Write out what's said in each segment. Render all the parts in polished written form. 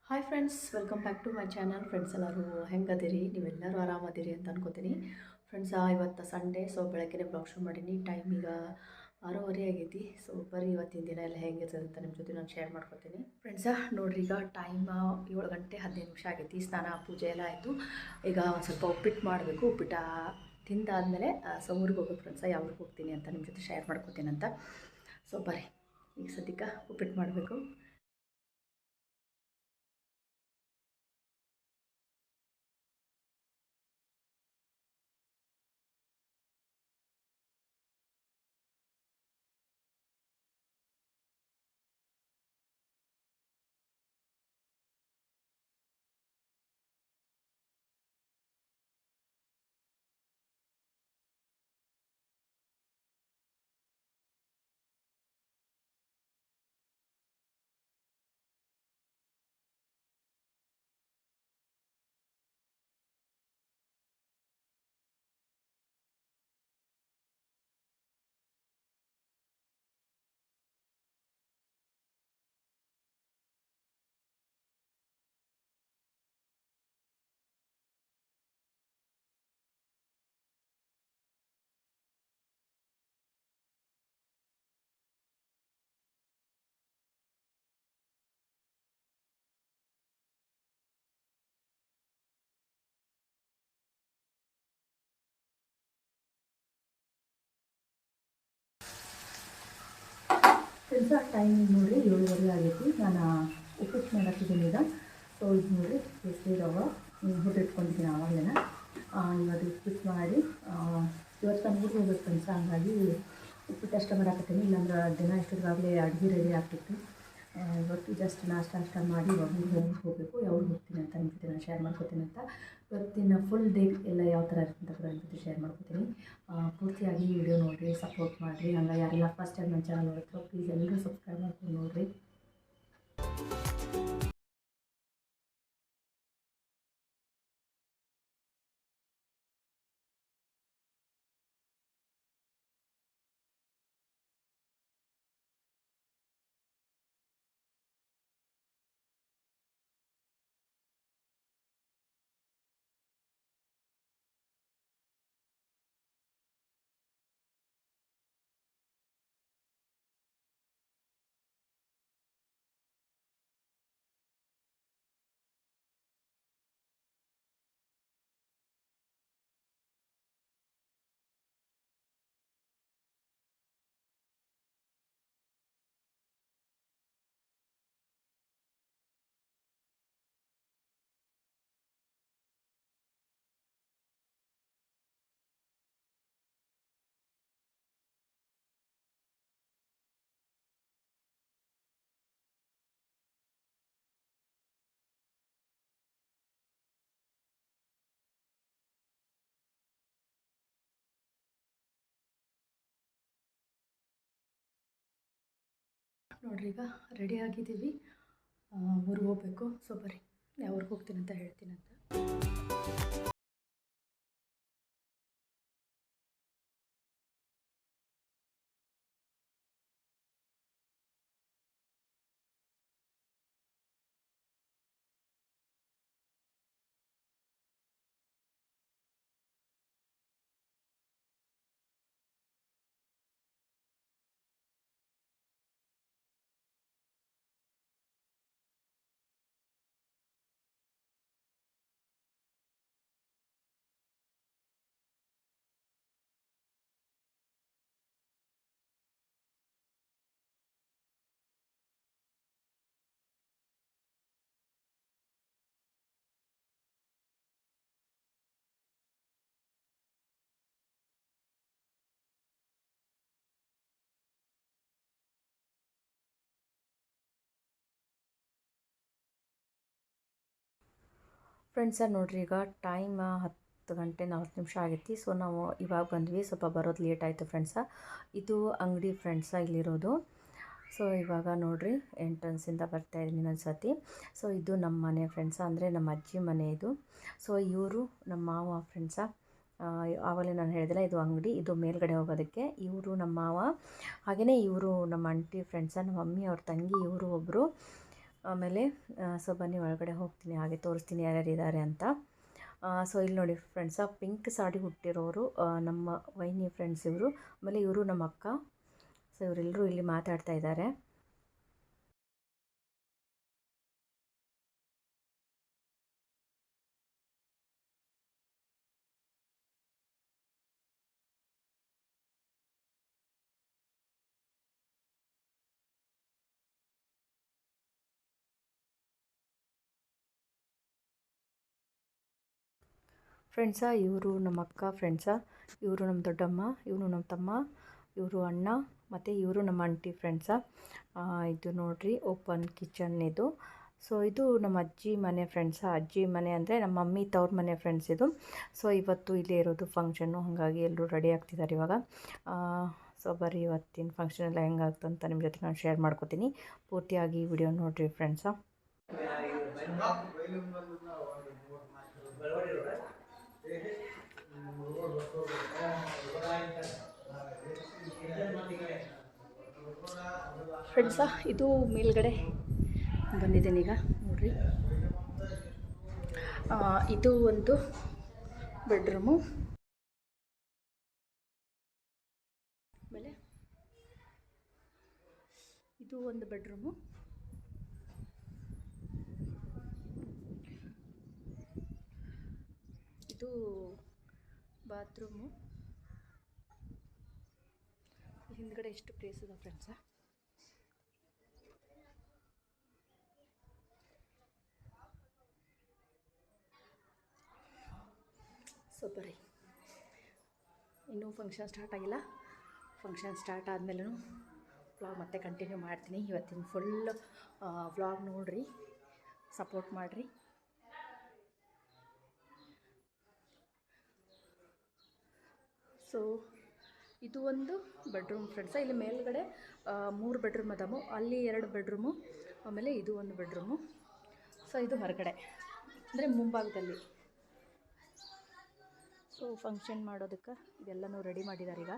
Hi friends, welcome back to my channel. Friends ಎಲ್ಲರೂ ಹೆಂಗದಿರಿ? ನೀವೆಲ್ಲರೂ ಆರಾಮದಿರಿ ಅಂತ ಅನ್ಕೋತೀನಿ. ಫ್ರೆಂಡ್ಸ್, ಇವತ್ತು ಸಂಡೇ, ಸೊ ಬೆಳಗ್ಗೆ ಬ್ಲಾಗ್ ಶುರು ಮಾಡೀನಿ. ಟೈಮ್ ಈಗ 6:30 ಆಗೈತಿ. ಸೊ ಬರೀ ಇವತ್ತಿನ ದಿನ ಎಲ್ಲ ಹೆಂಗಿರ್ತದೆ ಅಂತ ನಿಮ್ಮ ಜೊತೆ ನಾನು ಶೇರ್ ಮಾಡ್ಕೊತೀನಿ. ಫ್ರೆಂಡ್ಸ ನೋಡ್ರಿ, ಈಗ ಟೈಮ್ 7 ಗಂಟೆ 15 ನಿಮಿಷ ಆಗೈತಿ. ಸ್ನಾನ ಪೂಜೆ ಎಲ್ಲ ಆಯಿತು. ಈಗ ಒಂದು ಸ್ವಲ್ಪ ಉಪ್ಪಿಟ್ಟು ಮಾಡಬೇಕು. ಉಪ್ಪಿಟ್ಟು ತಿಂದಾದಮೇಲೆ ಸೊ ಊರಿಗೆ ಹೋಗ್ಬೇಕು. ಫ್ರೆಂಡ್ಸ, ಯಾವ ಊರಿಗೆ ಹೋಗ್ತೀನಿ ಅಂತ ನಿಮ್ಮ ಜೊತೆ ಶೇರ್ ಮಾಡ್ಕೊತೀನಿ ಅಂತ. ಸೊ ಬರ್ರಿ, ಈಗ ಸದ್ಯಕ್ಕೆ ಉಪ್ಪಿಟ್ಟು ಮಾಡಬೇಕು. ಫ್ರೆಂಡ್ಸ, ಟೈಮಿಂಗ್ ನೋಡಿರಿ 7:30 ಆಗೈತಿ. ನಾನು ಉಪ್ಪಿಟ್ಟು ಮಾಡಾಕಿದ್ದೀನಿ ಈಗ. ಸೊ ಇದು ನೋಡಿರಿ, ಕೇಸರಿ ರವೆ ಹುಟ್ಟಿಟ್ಕೊಂಡಿದ್ದೀನಿ ಆವಾಗಲೇ. ಇವತ್ತು ಉಪ್ಪಿಟ್ಟು ಮಾಡಿ ಇವತ್ತು ನಾನು ಊರಿಗೆ ಹೋಗ್ಬೇಕು ಫ್ರೆಂಡ್ಸ. ಹಂಗಾಗಿ ಉಪ್ಪಿಟ್ಟು ಅಷ್ಟೇ ಮಾಡಾಕತ್ತೀನಿ. ಇಲ್ಲಾಂದ್ರೆ ದಿನ ಇಷ್ಟೊತ್ತಿಗಾಗಲೇ ಅಡುಗೆ ರೆಡಿ ಆಗ್ತಿತ್ತು. ಇವತ್ತು ಜಸ್ಟ್ ನಾಷ್ಟ ಮಾಡಿ ಇವಾಗ ಊರಿಗೆ ಹೋಗಬೇಕು. ಯಾವಾಗ ಹೋಗ್ತೀನಿ ಅಂತ ನಿಮ್ಮ ಜೊತೆ ನಾನು ಶೇರ್ ಮಾಡ್ಕೊತೀನಿ ಅಂತ. ಇವತ್ತಿನ ಫುಲ್ ಡೇ ಎಲ್ಲ ಯಾವ ಥರ ಇರುತ್ತೆ ಅಂತ ಕೂಡ ನಿಮ್ಮ ಜೊತೆ ಶೇರ್ ಮಾಡ್ಕೊತೀನಿ. ಪೂರ್ತಿಯಾಗಿ ವಿಡಿಯೋ ನೋಡಿರಿ, ಸಪೋರ್ಟ್ ಮಾಡಿರಿ. ಹಂಗೆ ಯಾರೆಲ್ಲ ಫಸ್ಟ್ ಟೈಮ್ ನನ್ನ ಚಾನಲ್ ನೋಡ್ತೀರೋ ಪ್ಲೀಸ್ ಎಲ್ಲರೂ ಸಬ್ಸ್ಕ್ರೈಬ್ ಮಾಡ್ಕೊಂಡು ನೋಡಿರಿ. ನೋಡ್ರಿ, ಈಗ ರೆಡಿ ಆಗಿದ್ದೀವಿ. ಊರಿಗೆ ಹೋಗ್ಬೇಕು. ಸೊ ಬರ್ರಿ, ಯಾವ ಊರಿಗೆ ಹೋಗ್ತೀನಿ ಅಂತ ಹೇಳ್ತೀನಿ ಅಂತ. ಫ್ರೆಂಡ್ಸ ನೋಡ್ರಿ, ಈಗ ಟೈಮ್ 10 ಗಂಟೆ 40 ನಿಮಿಷ ಆಗೈತಿ. ಸೊ ನಾವು ಇವಾಗ ಬಂದ್ವಿ. ಸ್ವಲ್ಪ ಬರೋದು ಲೇಟ್ ಆಯಿತು ಫ್ರೆಂಡ್ಸ. ಇದು ಅಂಗಡಿ ಫ್ರೆಂಡ್ಸ ಇಲ್ಲಿರೋದು. ಸೊ ಇವಾಗ ನೋಡ್ರಿ, ಎಂಟ್ರೆನ್ಸಿಂದ ಬರ್ತಾಯಿದ್ದೀನಿ ಇನ್ನೊಂದು ಸತಿ. ಸೊ ಇದು ನಮ್ಮ ಮನೆ ಫ್ರೆಂಡ್ಸ, ಅಂದರೆ ನಮ್ಮ ಅಜ್ಜಿ ಮನೆ ಇದು. ಸೊ ಇವರು ನಮ್ಮ ಮಾವ ಫ್ರೆಂಡ್ಸ. ಆವಾಗಲೇ ನಾನು ಹೇಳಿದೆಲ್ಲ, ಇದು ಅಂಗಡಿ, ಇದು ಮೇಲ್ಗಡೆ ಹೋಗೋದಕ್ಕೆ. ಇವರು ನಮ್ಮ ಮಾವ, ಹಾಗೆಯೇ ಇವರು ನಮ್ಮ ಆಂಟಿ ಫ್ರೆಂಡ್ಸ, ನಮ್ಮ ಮಮ್ಮಿ ಅವ್ರ ತಂಗಿ. ಇವರು ಒಬ್ಬರು ಆಮೇಲೆ ಸೊ ಬನ್ನಿ ಒಳಗಡೆ ಹೋಗ್ತೀನಿ, ಹಾಗೆ ತೋರಿಸ್ತೀನಿ ಯಾರ್ಯಾರಿದ್ದಾರೆ ಅಂತ. ಸೊ ಇಲ್ಲಿ ನೋಡಿ ಫ್ರೆಂಡ್ಸ, ಪಿಂಕ್ ಸಾಡಿ ಹುಟ್ಟಿರೋರು ನಮ್ಮ ವೈನಿ ಫ್ರೆಂಡ್ಸ್ ಇವರು. ಆಮೇಲೆ ಇವರು ನಮ್ಮ ಅಕ್ಕ. ಸೊ ಇವರೆಲ್ಲರೂ ಇಲ್ಲಿ ಮಾತಾಡ್ತಾ ಇದ್ದಾರೆ. ಫ್ರೆಂಡ್ಸ, ಇವರು ನಮ್ಮ ಅಕ್ಕ. ಫ್ರೆಂಡ್ಸ, ಇವರು ನಮ್ಮ ದೊಡ್ಡಮ್ಮ, ಇವರು ನಮ್ಮ ತಮ್ಮ, ಇವರು ಅಣ್ಣ, ಮತ್ತು ಇವರು ನಮ್ಮ ಆಂಟಿ. ಫ್ರೆಂಡ್ಸ, ಇದು ನೋಡಿರಿ ಓಪನ್ ಕಿಚನ್ ಇದು. ಸೊ ಇದು ನಮ್ಮ ಅಜ್ಜಿ ಮನೆ. ಫ್ರೆಂಡ್ಸ, ಅಜ್ಜಿ ಮನೆ ಅಂದರೆ ನಮ್ಮ ಮಮ್ಮಿ ತವ್ರ ಮನೆ. ಫ್ರೆಂಡ್ಸ್ ಇದು. ಸೊ ಇವತ್ತು ಇಲ್ಲೇ ಇರೋದು ಫಂಕ್ಷನ್ನು, ಹಾಗಾಗಿ ಎಲ್ಲರೂ ರೆಡಿ ಆಗ್ತಿದ್ದಾರೆ ಇವಾಗ. ಸೊ ಬರೀ ಇವತ್ತಿನ ಫಂಕ್ಷನ್ ಎಲ್ಲ ಹೆಂಗಾಗ್ತು ಅಂತ ನಿಮ್ಮ ಜೊತೆ ನಾನು ಶೇರ್ ಮಾಡ್ಕೋತೀನಿ. ಪೂರ್ತಿಯಾಗಿ ವಿಡಿಯೋ ನೋಡಿರಿ ಫ್ರೆಂಡ್ಸ. ಫ್ರೆಂಡ್ಸ, ಇದು ಮೇಲ್ಗಡೆ ಬಂದಿದ್ದೇನೆ ಈಗ ನೋಡ್ರಿ. ಇದು ಒಂದು ಬೆಡ್ರೂಮು. ಆಮೇಲೆ ಇದು ಒಂದು ಬೆಡ್ರೂಮು. ಇದು ಬಾತ್ರೂಮು. ಹಿಂದ್ಗಡೆ ಎಷ್ಟು ಪ್ಲೇಸ್ ಇದೆ ಫ್ರೆಂಡ್ಸ. ಸೊ ಬರೀ ಇನ್ನೂ ಫಂಕ್ಷನ್ ಸ್ಟಾರ್ಟ್ ಆಗಿಲ್ಲ. ಫಂಕ್ಷನ್ ಸ್ಟಾರ್ಟ್ ಆದಮೇಲೂ ವ್ಲಾಗ್ ಮತ್ತೆ ಕಂಟಿನ್ಯೂ ಮಾಡ್ತೀನಿ. ಇವತ್ತಿನ ಫುಲ್ ವ್ಲಾಗ್ ನೋಡಿರಿ, ಸಪೋರ್ಟ್ ಮಾಡಿರಿ. ಸೊ ಇದು ಒಂದು ಬೆಡ್ರೂಮ್ ಫ್ರೆಂಡ್ಸ. ಇಲ್ಲಿ ಮೇಲ್ಗಡೆ 3 ಬೆಡ್ರೂಮ್ ಅದಾವು, ಅಲ್ಲಿ 2 ಬೆಡ್ರೂಮು, ಆಮೇಲೆ ಇದು ಒಂದು ಬೆಡ್ರೂಮು. ಸೊ ಇದು ಹೊರಗಡೆ ಅಂದರೆ ಮುಂಭಾಗದಲ್ಲಿ. ಸೊ ಫಂಕ್ಷನ್ ಮಾಡೋದಕ್ಕೆ ಇದೆಲ್ಲನೂ ರೆಡಿ ಮಾಡಿದ್ದಾರೆ ಈಗ.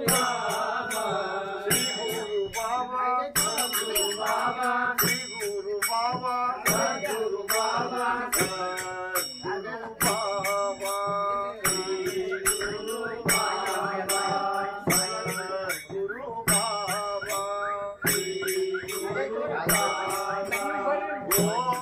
Baba, Baba, Baba, Baba,